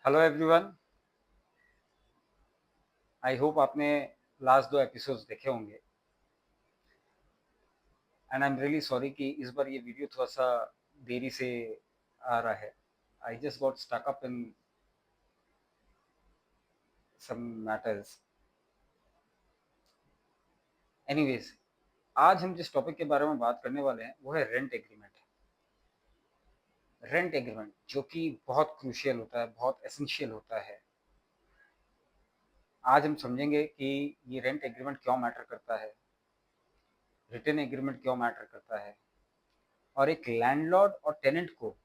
Hello everyone. I hope आपने last दो episodes देखे होंगे and I am really sorry कि इस बार ये वीडियो थोड़ा सा देरी से आ रहा है। I just got stuck up in some matters. Anyways, आज हम जिस टॉपिक के बारे में बात करने वाले हैं वो है रेंट एग्रीमेंट। रेंट एग्रीमेंट जो कि बहुत क्रूशियल होता है, बहुत एसेंशियल होता है। आज हम समझेंगे कि ये रेंट एग्रीमेंट क्यों मैटर करता है, रिटन एग्रीमेंट क्यों मैटर करता है, और एक लैंडलॉर्ड और टेनेंट को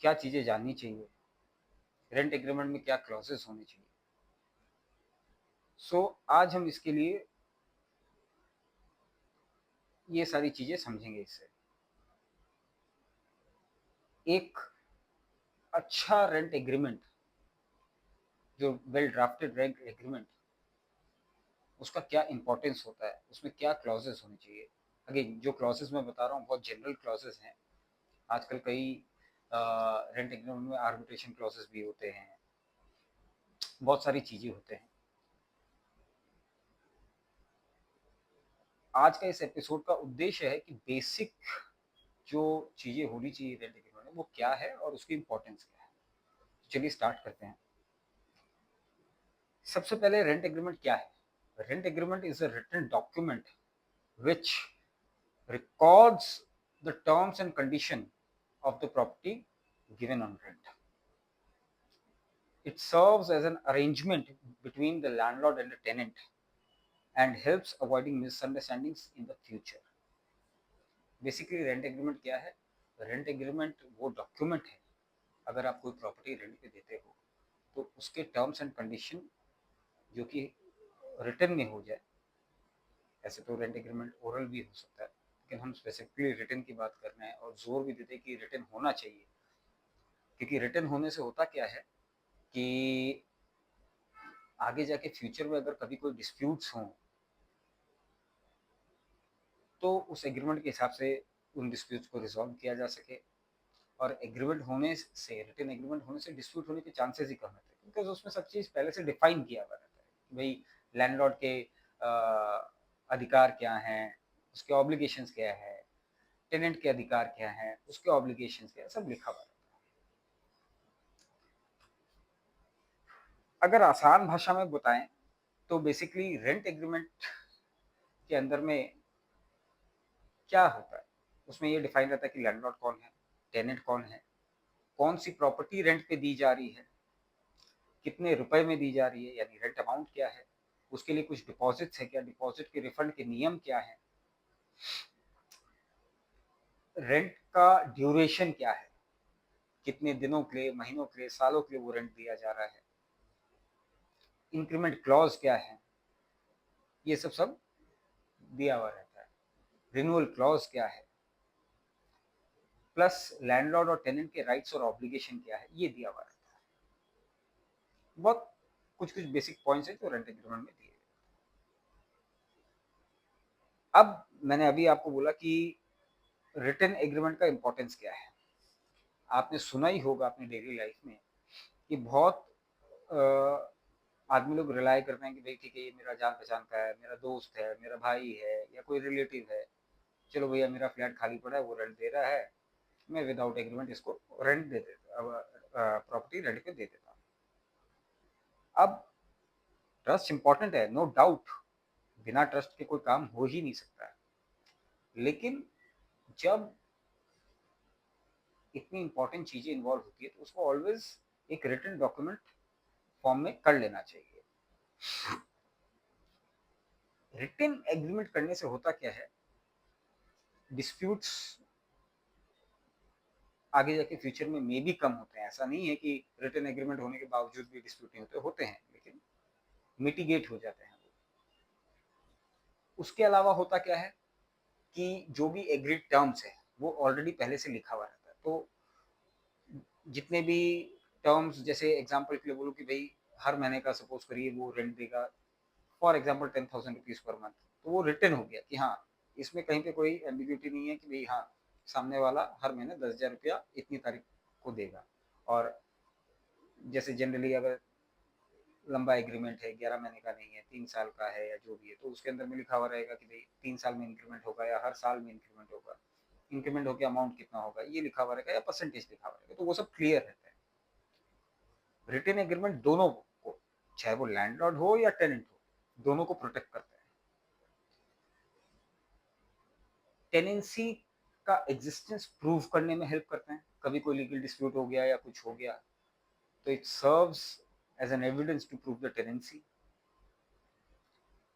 क्या चीज़ें जाननी चाहिए, रेंट एग्रीमेंट में क्या क्लॉजेस होने चाहिए। आज हम इसके लिए ये सारी चीज़ें समझेंगे। इससे एक अच्छा रेंट एग्रीमेंट, जो वेल ड्राफ्टेड रेंट एग्रीमेंट, उसका क्या इंपॉर्टेंस होता है, उसमें क्या क्लॉजेस होने चाहिए। अगेन, जो क्लॉजेस मैं बता रहा हूँ बहुत जनरल क्लॉजेस हैं। आजकल कई रेंट एग्रीमेंट में आर्बिट्रेशन क्लॉजेस भी होते हैं, बहुत सारी चीज़ें होते हैं। आज का इस एपिसोड का उद्देश्य है कि बेसिक जो चीज़ें होनी चाहिए रेंट एग्रीमेंट में वो क्या है और उसकी इंपॉर्टेंस क्या है। चलिए स्टार्ट करते हैं। सबसे पहले रेंट एग्रीमेंट क्या है। Rent agreement is a written document which records the terms and condition of the property given on rent. It serves as an arrangement between the landlord and the tenant and helps avoiding misunderstandings in the future. Basically rent agreement क्या है। Rent agreement वो document है, अगर आप कोई property rent पे देते हो तो उसके टर्म्स एंड कंडीशन जो कि रिटर्न में हो जाए। ऐसे तो रेंट एग्रीमेंट ओरल भी हो सकता है, लेकिन हम स्पेसिफिकली रिटर्न की बात कर रहे हैं और जोर भी देते हैं कि रिटर्न होना चाहिए। क्योंकि रिटर्न होने से होता क्या है कि आगे जाके फ्यूचर में अगर कभी कोई डिस्प्यूट्स हों तो उस एग्रीमेंट के हिसाब से उन डिस्प्यूट्स को रिजॉल्व किया जा सके। और एग्रीमेंट होने से, रिटर्न एग्रीमेंट होने से डिस्प्यूट होने के चांसेस ही कम रहते हैं, क्योंकि उसमें सब चीज़ पहले से डिफाइन किया हुआ रहता है कि भाई लैंडलॉर्ड के अधिकार क्या हैं, उसके ऑब्लिगेशंस क्या है, टेनेंट के अधिकार क्या हैं, उसके ऑब्लिगेशंस क्या है, सब लिखा हुआ रहता है। अगर आसान भाषा में बताएं तो बेसिकली रेंट एग्रीमेंट के अंदर में क्या होता है, उसमें ये डिफाइन रहता है कि लैंडलॉर्ड कौन है, टेनेंट कौन है, कौन सी प्रॉपर्टी रेंट पे दी जा रही है, कितने रुपए में दी जा रही है यानी रेंट अमाउंट क्या है, उसके लिए कुछ डिपॉजिट्स है क्या, डिपॉजिट के रिफंड के नियम क्या है, रेंट का ड्यूरेशन क्या है, कितने दिनों के लिए, महीनों के लिए, सालों के लिए वो रेंट दिया जा रहा है, इंक्रीमेंट क्लॉज क्या है, ये सब सब दिया हुआ रहता है। रिन्यूअल क्लॉज क्या है, प्लस लैंडलॉर्ड और टेनेंट के राइट्स और ऑब्लिगेशन क्या है, ये दिया हुआ रहता है। बहुत कुछ कुछ बेसिक पॉइंट्स है जो रेंट एग्रीमेंट में दिए। अब मैंने अभी आपको बोला कि रिटन एग्रीमेंट का इंपॉर्टेंस क्या है। आपने सुना ही होगा अपनी डेली लाइफ में कि बहुत आदमी लोग रिलाई करते हैं कि भाई ठीक है, ये मेरा जान पहचान का है, मेरा दोस्त है, मेरा भाई है या कोई रिलेटिव है, चलो भैया मेरा फ्लैट खाली पड़ा है, वो रेंट दे रहा है, मैं विदाउट एग्रीमेंट इसको रेंट दे देता, प्रॉपर्टी रेंट पे दे देता हूँ। अब ट्रस्ट इंपॉर्टेंट है, नो डाउट, बिना ट्रस्ट के कोई काम हो ही नहीं सकता है। लेकिन जब इतनी इंपॉर्टेंट चीजें इन्वॉल्व होती है तो उसको ऑलवेज एक रिटन डॉक्यूमेंट फॉर्म में कर लेना चाहिए। रिटन एग्रीमेंट करने से होता क्या है, डिस्प्यूट्स आगे जाके फ्यूचर में मे भी कम होते हैं। ऐसा नहीं है कि रिटन एग्रीमेंट होने के बावजूद भी डिस्प्यूट नहीं होते, होते हैं लेकिन मिटिगेट हो जाते हैं। उसके अलावा होता क्या है कि जो भी एग्रीड टर्म्स है वो ऑलरेडी पहले से लिखा हुआ रहता है। तो जितने भी टर्म्स, जैसे एग्जांपल के लिए बोलूँ कि भाई हर महीने का सपोज करिए वो रेंट देगा, for example 10,000 rupees per month, तो वो रिटर्न हो गया कि हाँ, इसमें कहीं पे कोई एम्बिग्यूटी नहीं है कि भाई हाँ, सामने वाला हर महीने 10,000 रुपया इतनी तारीख को देगा। और जैसे जनरली अगर लंबा एग्रीमेंट है, 11 महीने का नहीं है, 3 साल का है या जो भी है, तो उसके अंदर में लिखा हुआ रहेगा कि भाई 3 साल में इंक्रीमेंट होगा या हर साल में इंक्रीमेंट होगा, इंक्रीमेंट होकर अमाउंट कितना होगा ये लिखा हुआ रहेगा या परसेंटेज लिखा हुआ रहेगा, तो वो सब क्लियर रहता है। रिटन एग्रीमेंट दोनों को, चाहे वो लैंडलॉर्ड हो या टेनेंट हो, दोनों को प्रोटेक्ट करता है। टेनेंसी का एग्जिस्टेंस प्रूव करने में हेल्प करते हैं। कभी कोई लीगल डिस्प्यूट हो गया या कुछ हो गया तो it serves as an evidence to prove the tenancy.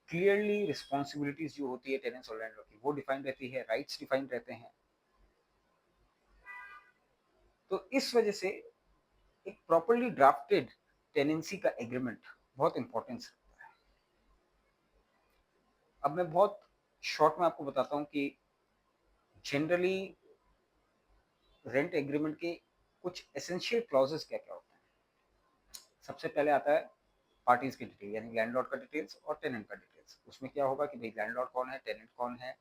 Clearly responsibilities जो होती है टेनेंट्स और लैंडलॉर्ड की वो डिफाइन रहती है, राइट्स डिफाइन रहते हैं। तो इस वजह से एक प्रॉपर्ली ड्राफ्टेड टेनेंसी का एग्रीमेंट बहुत इंपॉर्टेंस रखता है। अब मैं बहुत शॉर्ट में आपको बताता हूँ कि जनरली रेंट एग्रीमेंट के कुछ एसेंशियल क्लॉजेस क्या क्या होते हैं। सबसे पहले आता है पार्टीज की डिटेल, यानी लैंडलॉर्ड का डिटेल्स और टेनेंट का डिटेल्स। उसमें क्या होगा कि भाई लैंडलॉर्ड कौन है, टेनेंट कौन है,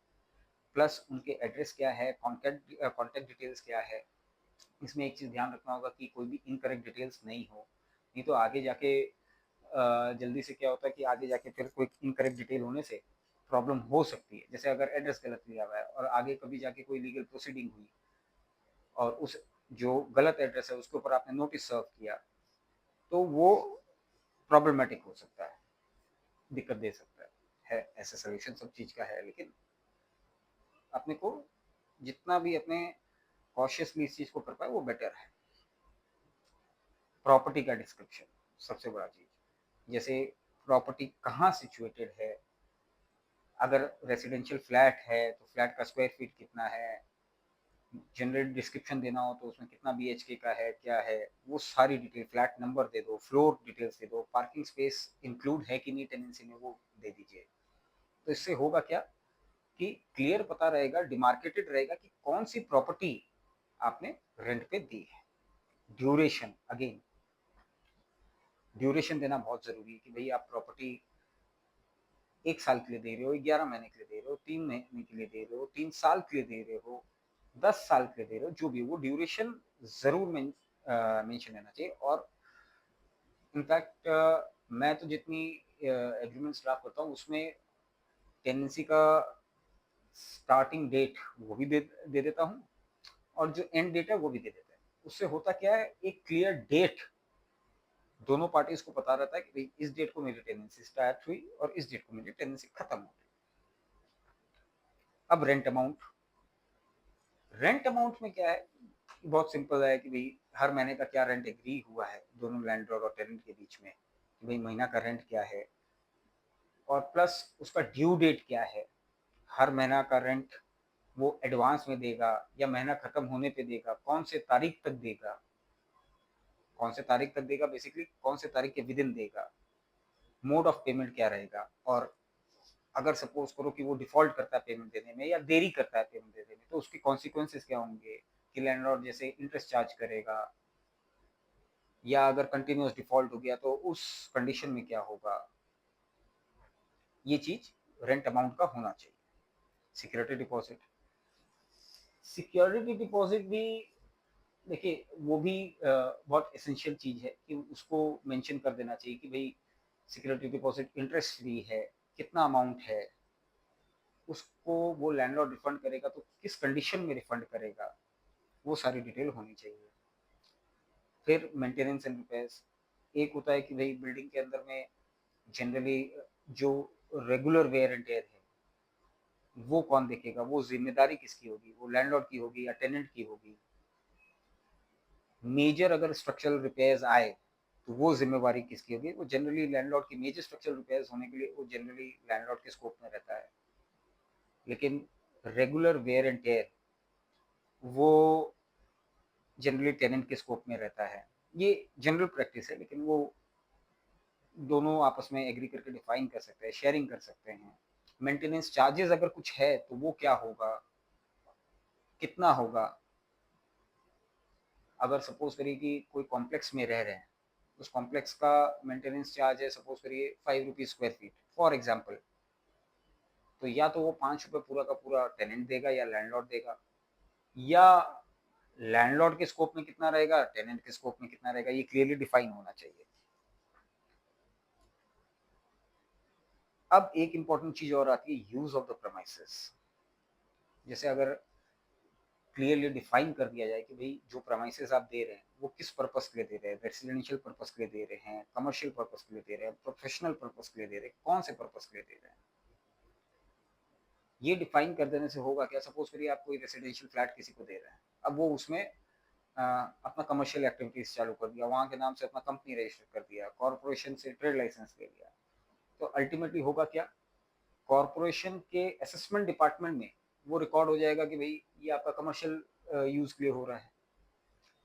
प्लस उनके एड्रेस क्या है, कॉन्टैक्ट डिटेल्स क्या है। इसमें एक चीज़ ध्यान रखना होगा कि कोई भी इनकरेक्ट डिटेल्स नहीं हो, नहीं तो आगे जाके जल्दी से क्या होता है कि आगे जाके फिर कोई इनकरेक्ट डिटेल होने से प्रॉब्लम हो सकती है। जैसे अगर एड्रेस गलत दिया हुआ है और आगे कभी जाके कोई लीगल प्रोसीडिंग हुई और उस जो गलत एड्रेस है उसके ऊपर आपने नोटिस सर्व किया, तो वो प्रॉब्लमेटिक हो सकता है, दिक्कत दे सकता है। ऐसा सोल्यूशन सब चीज़ का है, लेकिन अपने को जितना भी अपने कॉशियसली इस चीज़ को कर पाए वो बेटर है। प्रॉपर्टी का डिस्क्रिप्शन सबसे बड़ा चीज़, जैसे प्रॉपर्टी कहाँ सिचुएटेड है। अगर रेसिडेंशियल फ्लैट है तो फ्लैट का स्क्वायर फीट कितना है, जनरल डिस्क्रिप्शन देना हो तो उसमें कितना BHK का है, क्या है, वो सारी डिटेल, फ्लैट नंबर दे दो, फ्लोर डिटेल्स दे दो, पार्किंग स्पेस इंक्लूड है कि नहीं टेनेंसी में वो दे दीजिए। तो इससे होगा क्या कि क्लियर पता रहेगा, डिमार्केटेड रहेगा कि कौन सी प्रॉपर्टी आपने रेंट पे दी है। ड्यूरेशन, अगेन ड्यूरेशन देना बहुत जरूरी है कि भाई आप प्रॉपर्टी 1 साल के लिए दे रहे हो, 11 महीने के लिए दे रहे हो, 3 महीने के लिए दे रहे हो, 3 साल के लिए दे रहे हो, 10 साल के लिए दे रहे हो, जो भी वो ड्यूरेशन जरूर मेंशन रहना चाहिए। और इनफैक्ट मैं तो जितनी एग्रीमेंट्स ड्राफ्ट करता हूँ उसमें टेनेंसी का स्टार्टिंग डेट वो भी दे देता हूँ और जो एंड डेट है वो भी दे देता है। उससे होता क्या है, एक क्लियर डेट दोनों पार्टीज को पता रहता है कि भाई इस डेट को मेरी टेनेंसी स्टार्ट हुई और इस डेट को मेरी टेनेंसी खत्म हो गई। अब रेंट अमाउंट, रेंट अमाउंट में क्या है, बहुत सिंपल है कि भाई हर महीने का क्या रेंट एग्री हुआ है दोनों लैंडलॉर्ड और टेनेंट के बीच में, कि भाई महीना का रेंट क्या है, और प्लस उसका ड्यू डेट क्या है। हर महीना का रेंट वो एडवांस में देगा या महीना खत्म होने पे देगा, कौन से तारीख तक देगा, कौन से तारीख तक देगा, बेसिकली कौन से तारीख के विद इन देगा, मोड ऑफ पेमेंट क्या रहेगा, और अगर सपोज करो कि वो डिफॉल्ट करता है पेमेंट देने में या देरी करता है पेमेंट देने में, तो उसके कॉन्सिक्वेंसेस क्या होंगे, कि लैंडलॉर्ड जैसे इंटरेस्ट चार्ज करेगा, या अगर कंटिन्यूस डिफॉल्ट हो गया तो उस कंडीशन में क्या होगा। ये चीज रेंट अमाउंट का होना चाहिए। सिक्योरिटी डिपॉजिट, सिक्योरिटी डिपॉजिट भी देखिए वो भी बहुत एसेंशियल चीज है कि उसको मेंशन कर देना चाहिए कि भाई सिक्योरिटी डिपॉजिट इंटरेस्ट फ्री है, कितना अमाउंट है, उसको वो लैंडलॉर्ड रिफंड करेगा तो किस कंडीशन में रिफंड करेगा, वो सारी डिटेल होनी चाहिए। फिर मेंटेनेंस एंड रिपेयर्स, एक होता है कि भाई बिल्डिंग के अंदर में जनरली जो रेगुलर वेयर एंड टेयर है वो कौन देखेगा, वो जिम्मेदारी किसकी होगी, वो लैंडलॉर्ड की होगी या टेनेंट की होगी। मेजर अगर स्ट्रक्चरल रिपेयर्स आए तो वो जिम्मेवारी किसकी होगी, वो जनरली लैंडलॉर्ड की। मेजर स्ट्रक्चरल रिपेयर्स होने के लिए वो जनरली लैंडलॉर्ड के स्कोप में रहता है, लेकिन रेगुलर वेयर एंड टेयर वो जनरली टेनेंट के स्कोप में रहता है। ये जनरल प्रैक्टिस है, लेकिन वो दोनों आपस में एग्री करके डिफाइन कर सकते हैं, शेयरिंग कर सकते हैं। मेंटेनेंस चार्जेस अगर कुछ है तो वो क्या होगा, कितना होगा। अगर सपोज करिए कि कोई कॉम्प्लेक्स में रह रहे हैं, उस कॉम्प्लेक्स का मेंटेनेंस चार्ज है सपोज करिए 5 rupees square feet for example, तो या तो वो 5 रुपये पूरा का पूरा टेनेंट देगा या लैंडलॉर्ड देगा, या लैंडलॉर्ड के स्कोप में कितना रहेगा, टेनेंट के स्कोप में कितना रहेगा, ये क्लियरली डिफाइन होना चाहिए। अब एक इंपॉर्टेंट चीज और आती है, यूज ऑफ द प्रेमाइसेस। जैसे अगर क्लियरली डिफाइन कर दिया जाए कि भाई जो प्रेमाइसेस आप दे रहे हैं वो किस पर्पस के लिए दे रहे हैं, रेसिडेंशियल पर्पस के लिए दे रहे हैं, कमर्शियल पर्पस के लिए दे रहे हैं, प्रोफेशनल पर्पस के लिए दे रहे हैं, कौन से पर्पस के लिए दे रहे हैं, ये डिफाइन कर देने से होगा क्या। सपोज करिए आप कोई रेसिडेंशियल फ्लैट किसी को दे रहे हैं, अब वो उसमें अपना कमर्शियल एक्टिविटीज चालू कर दिया, वहाँ के नाम से अपना कंपनी रजिस्टर कर दिया, कॉर्पोरेशन से ट्रेड लाइसेंस ले लिया, तो अल्टीमेटली होगा क्या, कॉर्पोरेशन के असेसमेंट डिपार्टमेंट में वो रिकॉर्ड हो जाएगा कि भाई ये आपका कमर्शियल यूज के लिए हो रहा है।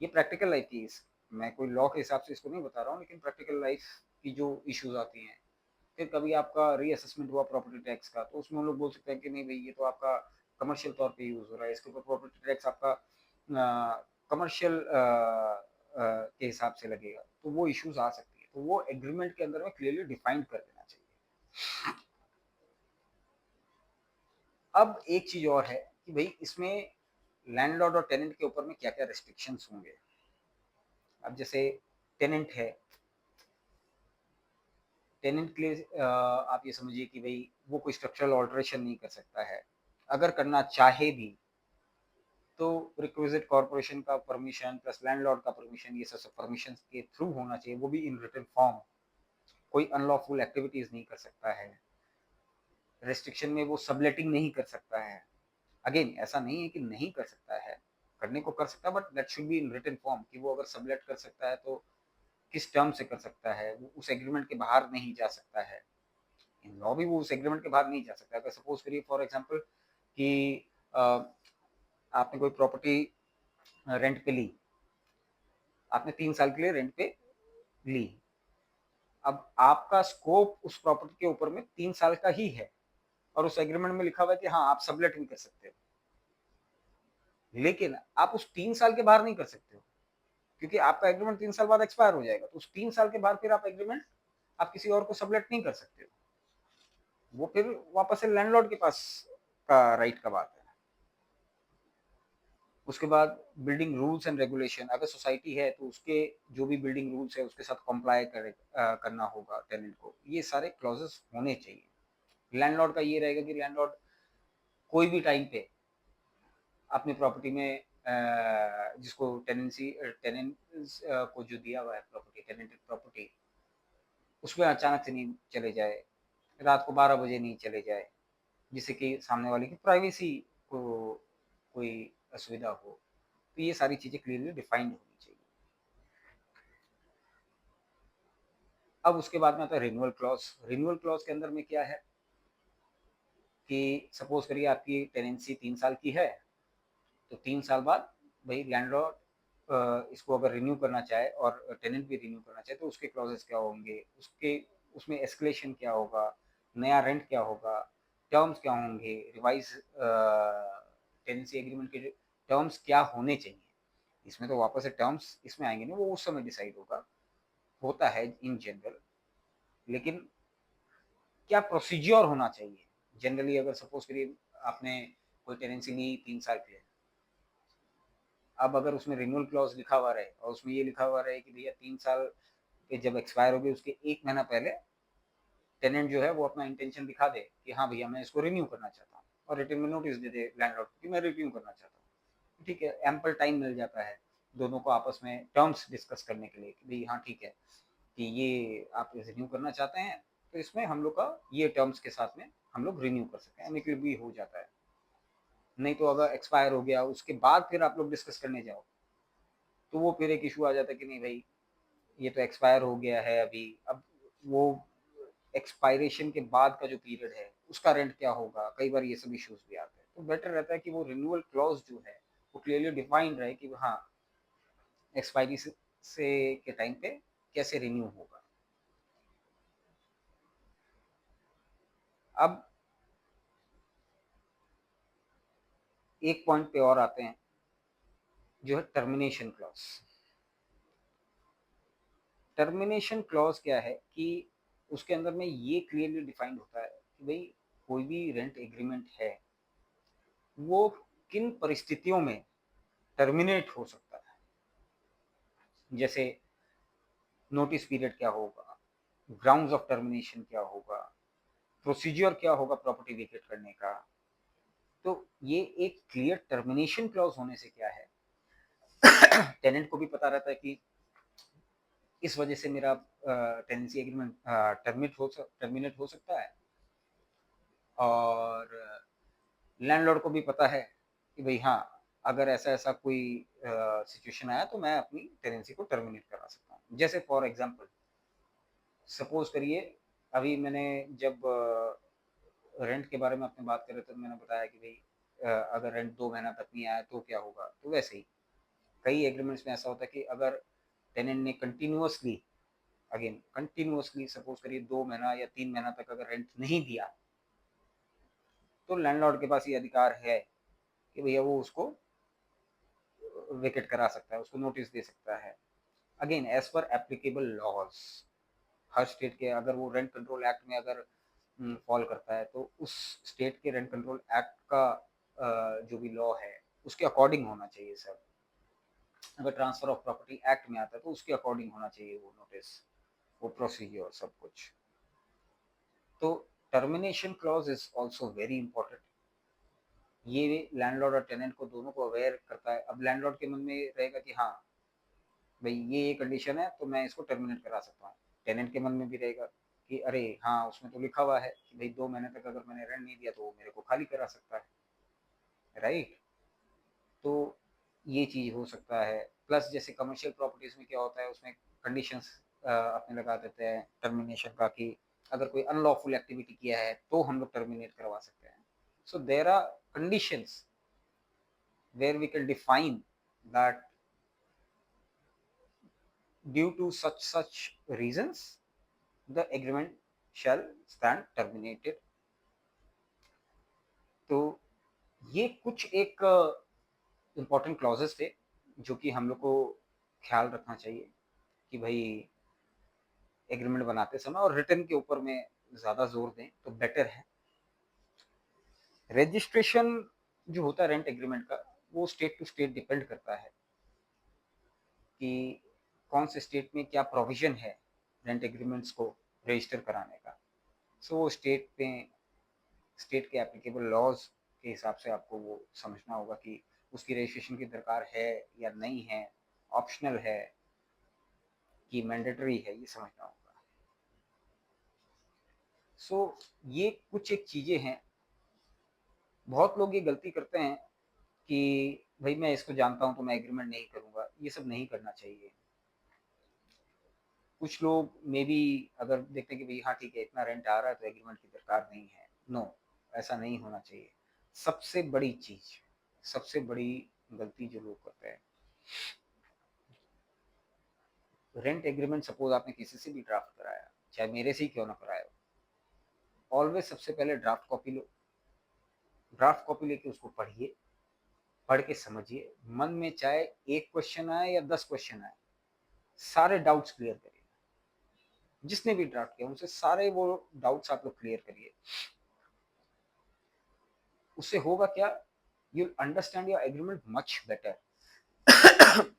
ये प्रैक्टिकल लाइफ की, मैं कोई लॉ के हिसाब से इसको नहीं बता रहा हूँ, लेकिन प्रैक्टिकल लाइफ की जो इश्यूज आती हैं, फिर कभी आपका रीअसेसमेंट हुआ प्रॉपर्टी टैक्स का, तो उसमें हम लोग बोल सकते हैं कि नहीं भाई ये तो आपका कमर्शियल तौर पे यूज हो रहा है, इसके ऊपर प्रॉपर्टी टैक्स आपका कमर्शियल के हिसाब से लगेगा, तो वो इश्यूज आ सकती है, तो वो एग्रीमेंट के अंदर में क्लियरली डिफाइंड कर देना चाहिए। अब एक चीज और है कि भाई इसमें लैंडलॉर्ड और टेनेंट के ऊपर में क्या क्या रेस्ट्रिक्शंस होंगे। अब जैसे टेनेंट है, टेनेंट के लिए आप ये समझिए कि भाई वो कोई स्ट्रक्चरल ऑल्ट्रेशन नहीं कर सकता है, अगर करना चाहे भी तो रिक्विजिट कॉर्पोरेशन का परमिशन प्लस लैंडलॉर्ड का परमिशन, ये सब परमिशन के थ्रू होना चाहिए, वो भी इन रिटन फॉर्म। कोई अनलॉफुल एक्टिविटीज नहीं कर सकता है, रेस्ट्रिक्शन में वो सबलेटिंग नहीं कर सकता है। अगेन ऐसा नहीं है कि नहीं कर सकता है, करने को कर सकता है, but that should be in written form कि वो अगर सबलेट कर सकता है तो किस टर्म से कर सकता है, वो उस एग्रीमेंट के बाहर नहीं जा सकता है। इन लॉ भी वो उस एग्रीमेंट के बाहर नहीं जा सकता। अगर सपोज करिए फॉर एग्जांपल कि आपने कोई प्रॉपर्टी रेंट पे ली, आपने 3 साल के लिए रेंट पे ली, अब आपका स्कोप उस प्रॉपर्टी के ऊपर में 3 साल का ही है, और उस एग्रीमेंट में लिखा हुआ है कि हाँ आप सबलेट भी कर सकते हो, लेकिन आप उस 3 साल के बाहर नहीं कर सकते हो, क्योंकि आपका एग्रीमेंट 3 साल बाद एक्सपायर हो जाएगा, तो उस 3 साल के बाद फिर आप एग्रीमेंट आप किसी और को सबलेट नहीं कर सकते हो, वो फिर वापस से लैंडलॉर्ड के पास का राइट का बात है। उसके बाद बिल्डिंग रूल्स एंड रेगुलेशन, अगर सोसाइटी है तो उसके जो भी बिल्डिंग रूल्स है उसके साथ कंप्लाई करना होगा टेनेंट को, ये सारे क्लॉजेस होने चाहिए। लैंडलॉर्ड का ये रहेगा कि लैंडलॉर्ड कोई भी टाइम पे अपनी प्रॉपर्टी में जिसको टेनेंसी टेनेंट को जो दिया हुआ है प्रॉपर्टी, टेनेंटेड प्रॉपर्टी, उसमें अचानक से नहीं चले जाए, रात को 12 बजे नहीं चले जाए, जिससे कि सामने वाले की प्राइवेसी को कोई असुविधा हो। तो ये सारी चीज़ें क्लियरली डिफाइंड होनी चाहिए। अब उसके बाद में आता है रिन्यूअल क्लॉज। रिन्यूअल क्लॉज के अंदर में क्या है कि सपोज करिए आपकी टेनेंसी 3 साल की है, तो 3 साल बाद भाई लैंडलॉर्ड इसको अगर रिन्यू करना चाहे और टेनेंट भी रिन्यू करना चाहे, तो उसके क्लॉजेस क्या होंगे, उसके उसमें एस्केलेशन क्या होगा, नया रेंट क्या होगा, टर्म्स क्या होंगे, रिवाइज टेनेंसी एग्रीमेंट के टर्म्स क्या होने चाहिए। इसमें तो वापस से टर्म्स इसमें आएंगे नहीं, वो उस समय डिसाइड होगा, होता है इन जनरल, लेकिन क्या प्रोसीजर होना चाहिए जनरली। अगर सपोज करिए आपने कोई टेनेंसी ली 3 साल के लिए, अब अगर उसमें रिन्यूअल क्लॉज लिखा हुआ रहे और उसमें ये लिखा हुआ रहे कि भैया 3 साल के जब एक्सपायर हो गए उसके 1 महीना पहले टेनेंट जो है वो अपना इंटेंशन दिखा दे कि हाँ भैया मैं इसको रिन्यू करना चाहता हूँ, और रिटर्न में नोटिस दे दे लैंडलॉर्ड कि मैं रिन्यू करना चाहता हूँ, ठीक है, एम्पल टाइम मिल जाता है दोनों को आपस में टर्म्स डिस्कस करने के लिए कि भाई हाँ ठीक है कि ये आप रिन्यू करना चाहते हैं, तो इसमें हम लोग का ये टर्म्स के साथ में हम लोग रिन्यू कर सकते हैं, एमिकल भी हो जाता है। नहीं तो अगर एक्सपायर हो गया उसके बाद फिर आप लोग डिस्कस करने जाओ, तो वो फिर एक इशू आ जाता है कि नहीं भाई ये तो एक्सपायर हो गया है अभी, अब वो एक्सपायरेशन के बाद का जो पीरियड है उसका रेंट क्या होगा, कई बार ये सब इश्यूज भी आते हैं, तो बेटर रहता है कि वो रिन्यूअल क्लॉज जो है वो क्लियरली डिफाइंड रहे कि हाँ एक्सपायरी से के टाइम पे कैसे रिन्यू होगा। अब एक पॉइंट पे और आते हैं जो है टर्मिनेशन क्लॉज। टर्मिनेशन क्लॉज क्या है कि उसके अंदर में ये क्लियरली डिफाइंड होता है कि भाई कोई भी रेंट एग्रीमेंट है वो किन परिस्थितियों में टर्मिनेट हो सकता है। जैसे नोटिस पीरियड क्या होगा, ग्राउंड्स ऑफ टर्मिनेशन क्या होगा, प्रोसीजर क्या होगा प्रॉपर्टी वेकेट करने का। तो ये एक क्लियर टर्मिनेशन क्लॉज होने से क्या है, टेनेंट को भी पता रहता है कि इस वजह से मेरा टेनेंसी एग्रीमेंट टर्मिनेट हो सकता है, और लैंडलॉर्ड को भी पता है कि भाई हाँ, अगर ऐसा ऐसा कोई सिचुएशन आया तो मैं अपनी टेनेंसी को टर्मिनेट करा सकता हूँ। जैसे फॉर एग्जांपल सपोज करिए, अभी मैंने जब रेंट के बारे में अपने बात कर रहे थे तो मैंने बताया कि भाई अगर रेंट 2 महीना तक नहीं आया तो क्या होगा। तो वैसे ही कई एग्रीमेंट्स में ऐसा होता है कि अगर टेनेंट ने कंटिन्यूअसली, अगेन कंटिन्यूअसली सपोज करिए 2 महीना या 3 महीना तक अगर रेंट नहीं दिया, तो लैंडलॉर्ड के पास ये अधिकार है कि भैया वो उसको वेकेट करा सकता है, उसको नोटिस दे सकता है। Again as per applicable laws, हर स्टेट के, अगर वो रेंट कंट्रोल एक्ट में अगर फॉल करता है तो उस स्टेट के रेंट कंट्रोल एक्ट का जो भी लॉ है उसके अकॉर्डिंग होना चाहिए सब। अगर ट्रांसफर ऑफ प्रॉपर्टी एक्ट में आता है तो उसके अकॉर्डिंग होना चाहिए वो नोटिस, वो प्रोसीजर सब कुछ। तो termination clause is also very important. ये लैंडलॉर्ड और टेनेंट को दोनों को अवेयर करता है। अब लैंडलॉर्ड के मन में रहेगा कि हाँ भाई ये कंडीशन है तो मैं इसको टर्मिनेट करा सकता हूँ। टेनेंट के मन में भी रहेगा कि अरे हाँ, उसमें तो लिखा हुआ है कि भाई 2 महीने तक अगर मैंने रेंट नहीं दिया तो वो मेरे को खाली करा सकता है, राइट। तो ये चीज़ हो सकता है। प्लस जैसे कमर्शियल प्रॉपर्टीज में क्या होता है, उसमें कंडीशंस अपने लगा देते हैं टर्मिनेशन का कि अगर कोई अनलॉफुल एक्टिविटी किया है तो हम लोग टर्मिनेट करवा सकते हैं। So there are conditions where we can define that due to such reasons the agreement shall stand terminated। तो ये कुछ एक इम्पोर्टेंट क्लॉजेस थे जो कि हम लोग को ख्याल रखना चाहिए कि भाई एग्रीमेंट बनाते समय और रिटर्न के ऊपर में ज़्यादा जोर दें तो बेटर है। रजिस्ट्रेशन जो होता है रेंट एग्रीमेंट का, वो स्टेट टू स्टेट डिपेंड करता है कि कौन से स्टेट में क्या प्रोविजन है रेंट एग्रीमेंट्स को रजिस्टर कराने का। सो वो स्टेट में, स्टेट के एप्लीकेबल लॉज के हिसाब से आपको वो समझना होगा कि उसकी रजिस्ट्रेशन की दरकार है या नहीं है, ऑप्शनल है कि मैंडेटरी है, ये समझना होगा। सो ये कुछ एक चीज़ें हैं। बहुत लोग ये गलती करते हैं कि भाई मैं इसको जानता हूँ तो मैं एग्रीमेंट नहीं करूँगा। ये सब नहीं करना चाहिए। कुछ लोग मे बी अगर देखते हैं कि भाई हाँ ठीक है, इतना रेंट आ रहा है तो एग्रीमेंट की दरकार नहीं है। नो, ऐसा नहीं होना चाहिए। सबसे बड़ी चीज़, सबसे बड़ी गलती जो लोग करते हैं, रेंट एग्रीमेंट सपोज आपने किसी से भी ड्राफ्ट कराया, चाहे मेरे से ही क्यों ना कराया हो, ऑलवेज सबसे पहले ड्राफ्ट कॉपी लो। ड्राफ्ट कॉपी लेके उसको पढ़िए, पढ़ के समझिए। मन में चाहे एक क्वेश्चन आए या 10 क्वेश्चन आए, सारे डाउट्स क्लियर करिए। जिसने भी ड्राफ्ट किया उनसे सारे वो डाउट्स आप लोग क्लियर करिए। उससे होगा क्या, you understand your agreement much better.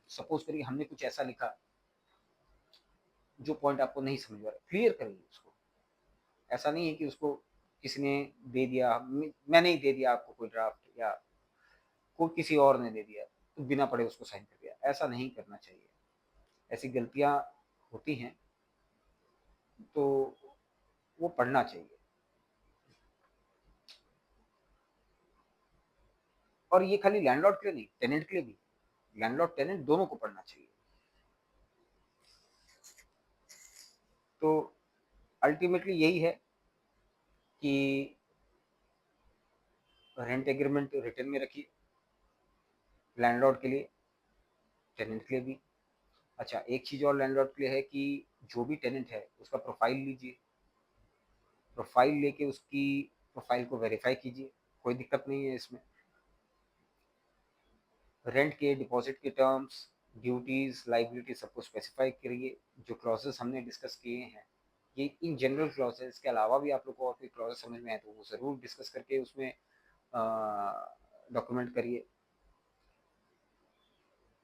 Suppose करिए हमने कुछ ऐसा लिखा जो पॉइंट आपको नहीं समझ आ रहा, क्लियर करिए उसको। ऐसा नहीं है कि उसको किसी ने दे दिया, मैंने ही दे दिया आपको कोई ड्राफ्ट, या कोई किसी और ने दे दिया तो बिना पढ़े उसको साइन कर दिया। ऐसा नहीं करना चाहिए। ऐसी गलतियां होती हैं तो वो पढ़ना चाहिए। और ये खाली लैंडलॉर्ड के लिए नहीं, टेनेंट के लिए भी, लैंडलॉर्ड टेनेंट दोनों को पढ़ना चाहिए। तो अल्टीमेटली यही है कि रेंट एग्रीमेंट रिटर्न में रखिए, लैंडलॉर्ड के लिए, टेनेंट के लिए भी। अच्छा, एक चीज़ और लैंडलॉर्ड के लिए है कि जो भी टेनेंट है उसका प्रोफाइल लीजिए। प्रोफाइल लेके उसकी प्रोफाइल को वेरीफाई कीजिए, कोई दिक्कत नहीं है इसमें। रेंट के डिपॉजिट के टर्म्स, ड्यूटीज, लाइबिलिटी सबको स्पेसिफाई करिए। जो क्लॉजेस हमने डिस्कस किए हैं ये इन जनरल क्लॉजेस के अलावा भी आप लोग को और कोई क्लॉजेस समझ में आए तो वो ज़रूर डिस्कस करके उसमें डॉक्यूमेंट करिए।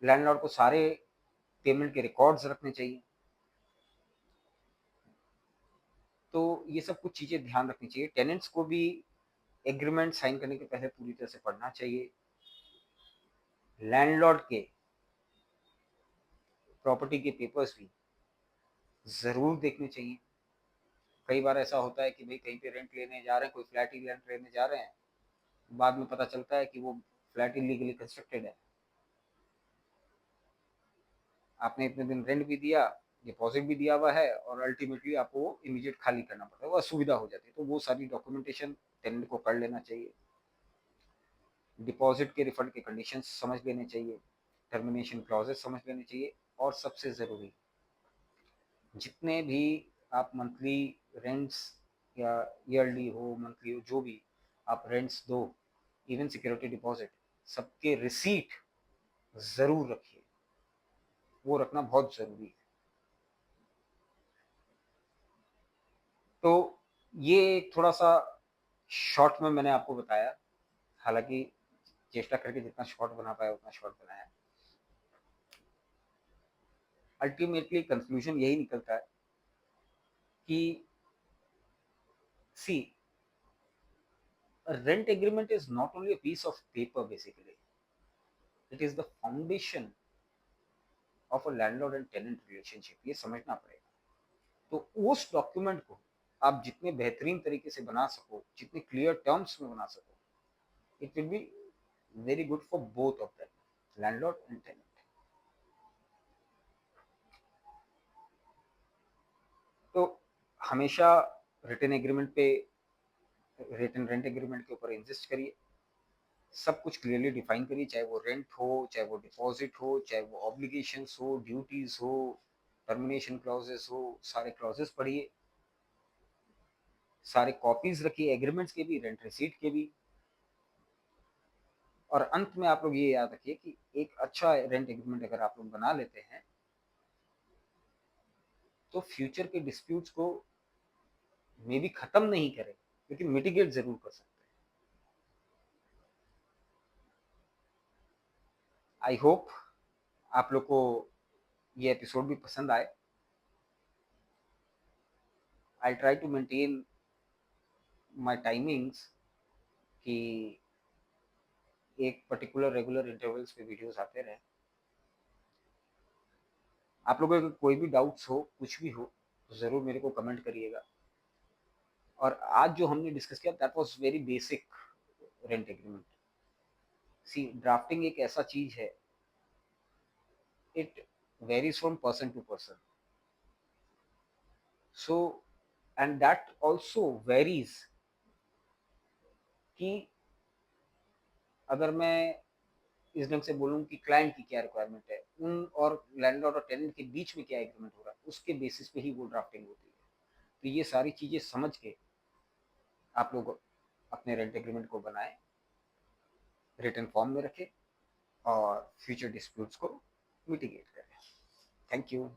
लैंडलॉर्ड को सारे पेमेंट के रिकॉर्ड्स रखने चाहिए। तो ये सब कुछ चीज़ें ध्यान रखनी चाहिए। टेनेंट्स को भी एग्रीमेंट साइन करने के पहले पूरी तरह से पढ़ना चाहिए। लैंडलॉर्ड के प्रॉपर्टी के पेपर्स भी ज़रूर देखने चाहिए। कई बार ऐसा होता है कि भाई कहीं पे रेंट लेने जा रहे हैं, कोई फ्लैट ही रेंट लेने जा रहे हैं, बाद में पता चलता है कि वो फ्लैट इलीगली कंस्ट्रक्टेड है। आपने इतने दिन रेंट भी दिया, डिपॉजिट भी दिया हुआ है, और अल्टीमेटली आपको वो इमीडिएट खाली करना पड़ता है, वो असुविधा हो जाती है। तो वो सारी डॉक्यूमेंटेशन टेनेंट को कर लेना चाहिए। डिपॉजिट के रिफंड के कंडीशंस समझ लेने चाहिए, टर्मिनेशन क्लॉजेस समझ लेने चाहिए, और सबसे ज़रूरी, जितने भी आप मंथली रेंट्स या ईयरली हो, मंथली हो, जो भी आप रेंट्स दो, इवन सिक्योरिटी डिपॉजिट, सबके रिसीट ज़रूर रखिए। वो रखना बहुत ज़रूरी है। तो ये एक थोड़ा सा शॉर्ट में मैंने आपको बताया, हालांकि चेष्टा करके जितना शॉर्ट बना पाया उतना शॉर्ट बनाया। अल्टीमेटली कंक्लूजन यही निकलता है कि see, rent agreement is not only a piece of paper, basically it is the foundation of a landlord and tenant relationship. ये समझना पड़ेगा। तो उस डॉक्यूमेंट को आप जितने बेहतरीन तरीके से बना सको, जितने क्लियर टर्म्स में बना सको, it will be very good for both of them, landlord and tenant. तो हमेशा रिटन एग्रीमेंट पे, रिटन रेंट एग्रीमेंट के ऊपर इंसिस्ट करिए। सब कुछ क्लियरली डिफाइन करिए, चाहे वो रेंट हो, चाहे वो डिपॉजिट हो, चाहे वो ऑब्लिगेशंस हो, ड्यूटीज हो, टर्मिनेशन क्लॉजेस हो, सारे क्लॉजेस पढ़िए, सारे कॉपीज रखिए एग्रीमेंट्स के भी, रेंट रिसीट के भी। और अंत में आप लोग ये याद रखिए कि एक अच्छा रेंट एग्रीमेंट अगर आप लोग बना लेते हैं तो फ्यूचर के डिस्प्यूट्स को मे भी खत्म नहीं करें, लेकिन मिटिगेट जरूर कर सकते हैं। आई होप आप लोग को ये एपिसोड भी पसंद आए। I try to maintain my timings कि एक पर्टिकुलर रेगुलर इंटरवल्स पे वीडियोस आते रहे। आप लोगों को कोई भी डाउट्स हो, कुछ भी हो, तो ज़रूर मेरे को कमेंट करिएगा। और आज जो हमने डिस्कस किया that was very basic rent agreement. See, drafting एक ऐसा चीज है, it varies from person to person. So and that also varies कि अगर मैं इस ढंग से बोलूँ कि क्लाइंट की क्या रिक्वायरमेंट है, उन और लैंडलॉर्ड और टेनेंट के बीच में क्या एग्रीमेंट हो रहा है, उसके बेसिस पे ही वो ड्राफ्टिंग होती है। तो ये सारी चीज़ें समझ के आप लोग अपने रेंट एग्रीमेंट को बनाएं, रिटन फॉर्म में रखें, और फ्यूचर डिस्प्यूट्स को मिटिगेट करें। Thank you.